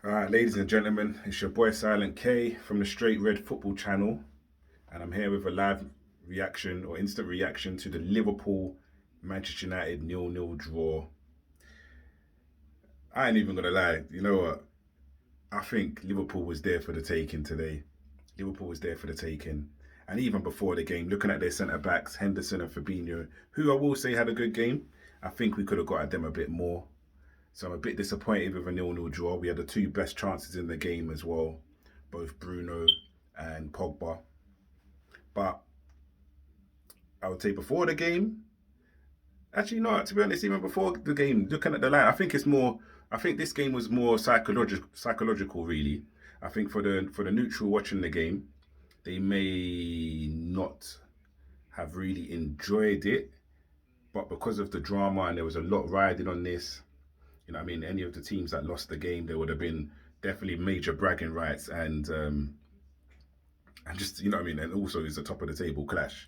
Alright, ladies and gentlemen, it's your boy Silent K from the Straight Red Football Channel, and I'm here with a live reaction or instant reaction to the Liverpool Manchester United 0-0 draw. I ain't even gonna lie, you know what? I think Liverpool was there for the taking today. Liverpool was there for the taking. And even before the game, looking at their centre backs, Henderson and Fabinho, who I will say had a good game, I think we could have got at them a bit more. So I'm a bit disappointed with a 0-0 draw. We had the two best chances in the game as well, both Bruno and Pogba. But I would say before the game, actually not, to be honest, even before the game, looking at the line, I think this game was more psychological really. I think for the neutral watching the game, they may not have really enjoyed it, but because of the drama and there was a lot riding on this, you know what I mean, any of the teams that lost the game, there would have been definitely major bragging rights and just, you know what I mean, and also it's a top of the table clash.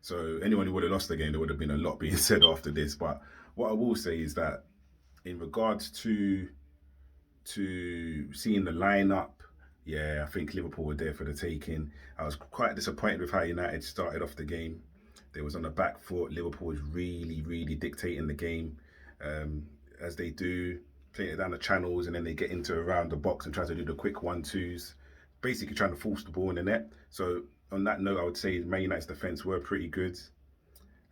So anyone who would have lost the game, there would have been a lot being said after this. But what I will say is that in regards to seeing the lineup, yeah, I think Liverpool were there for the taking. I was quite disappointed with how United started off the game. They was on the back foot. Liverpool was really, really dictating the game, as they do, playing it down the channels, and then they get into around the box and try to do the quick 1-2s, basically trying to force the ball in the net. So on that note, I would say Man United's defence were pretty good.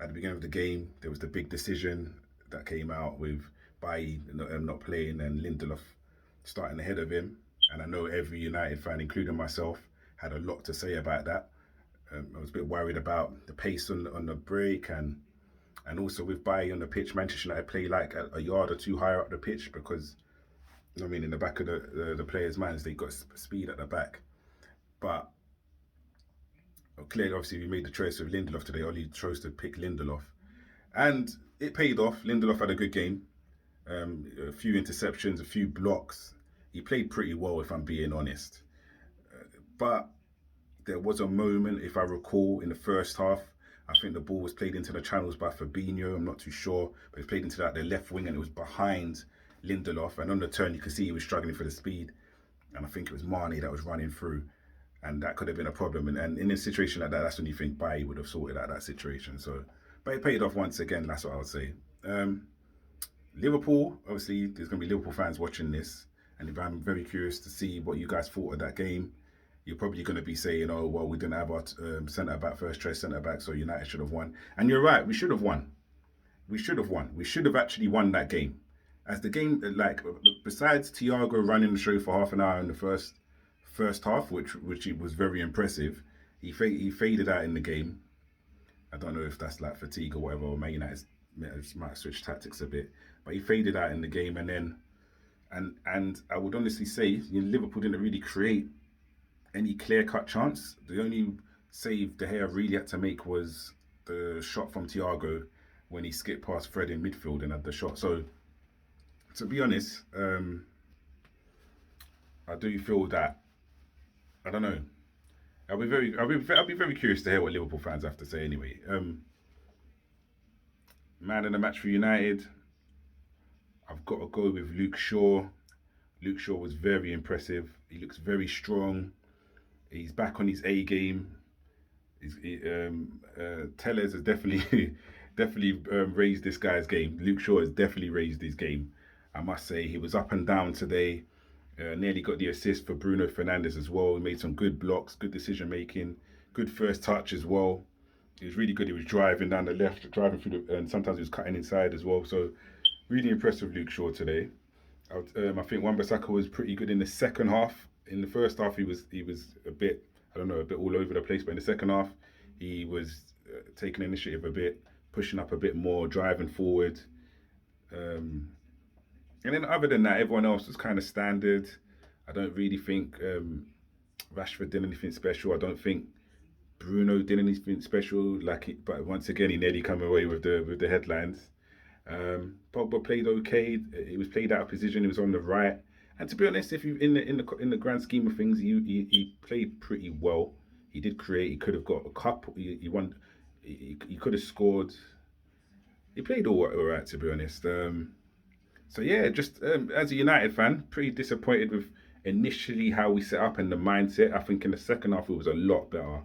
At the beginning of the game, there was the big decision that came out with Bailly not playing and Lindelof starting ahead of him. And I know every United fan, including myself, had a lot to say about that. I was a bit worried about the pace on the break and also with Bailly on the pitch. Manchester United play like a yard or two higher up the pitch because, you know what I mean, in the back of the players' minds, they got speed at the back. But clearly, obviously, we made the choice with Lindelof today. Ollie chose to pick Lindelof. And it paid off. Lindelof had a good game. A few interceptions, a few blocks. He played pretty well, if I'm being honest. But there was a moment, if I recall, in the first half. I think the ball was played into the channels by Fabinho. I'm not too sure, but it was played into the left wing, and it was behind Lindelof. And on the turn, you could see he was struggling for the speed. And I think it was Mane that was running through, and that could have been a problem. And in a situation like that, that's when you think Bailly would have sorted out that situation. So, but it paid off once again. That's what I would say. Liverpool, obviously, there's going to be Liverpool fans watching this, and if I'm very curious to see what you guys thought of that game. You're probably going to be saying, "Oh, well, we didn't have our centre back, first choice centre back, so United should have won." And you're right, we should have won. We should have won. We should have actually won that game. As the game, like, besides Thiago running the show for half an hour in the first half, which was very impressive, he faded out in the game. I don't know if that's like fatigue or whatever, or Man United might switch tactics a bit, but he faded out in the game, and then and I would honestly say, you know, Liverpool didn't really create any clear-cut chance. The only save De Gea really had to make was the shot from Thiago when he skipped past Fred in midfield and had the shot. So, to be honest, I do feel that, I don't know. I'll be very curious to hear what Liverpool fans have to say anyway. Man in the match for United, I've got to go with Luke Shaw. Luke Shaw was very impressive. He looks very strong. He's back on his A game. Tellez has definitely definitely raised this guy's game. Luke Shaw has definitely raised his game. I must say he was up and down today. Nearly got the assist for Bruno Fernandes as well. He made some good blocks, good decision making, good first touch as well. He was really good. He was driving down the left, driving through and sometimes he was cutting inside as well. So really impressed with Luke Shaw today. I think Wan-Bissaka was pretty good in the second half. In the first half, he was a bit, I don't know, a bit all over the place. But in the second half, he was taking initiative a bit, pushing up a bit more, driving forward. And then other than that, everyone else was kind of standard. I don't really think Rashford did anything special. I don't think Bruno did anything special. But once again, he nearly come away with the headlines. Pogba played okay. He was played out of position. He was on the right. And to be honest, if you in the grand scheme of things, he played pretty well. He did create. He could have got a couple. He won. He could have scored. He played all right, to be honest. So yeah, just as a United fan, pretty disappointed with initially how we set up and the mindset, I think in the second half it was a lot better.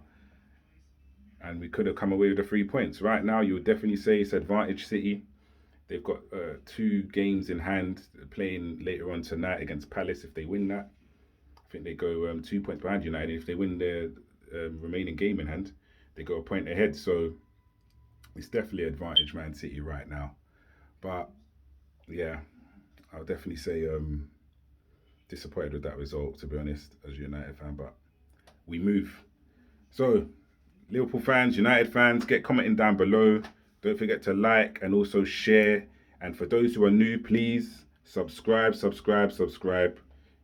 And we could have come away with the 3 points. Right now, you would definitely say it's advantage City. They've got 2 games in hand, playing later on tonight against Palace. If they win that, I think they go 2 points behind United. If they win their remaining game in hand, they go a point ahead. So it's definitely advantage Man City right now. But yeah, I'll definitely say disappointed with that result, to be honest, as a United fan. But we move. So Liverpool fans, United fans, get commenting down below. Don't forget to like and also share. And for those who are new, please subscribe, subscribe, subscribe.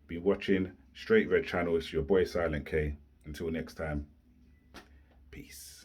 Be watching Straight Red Channel. It's your boy Silent K. Until next time, peace.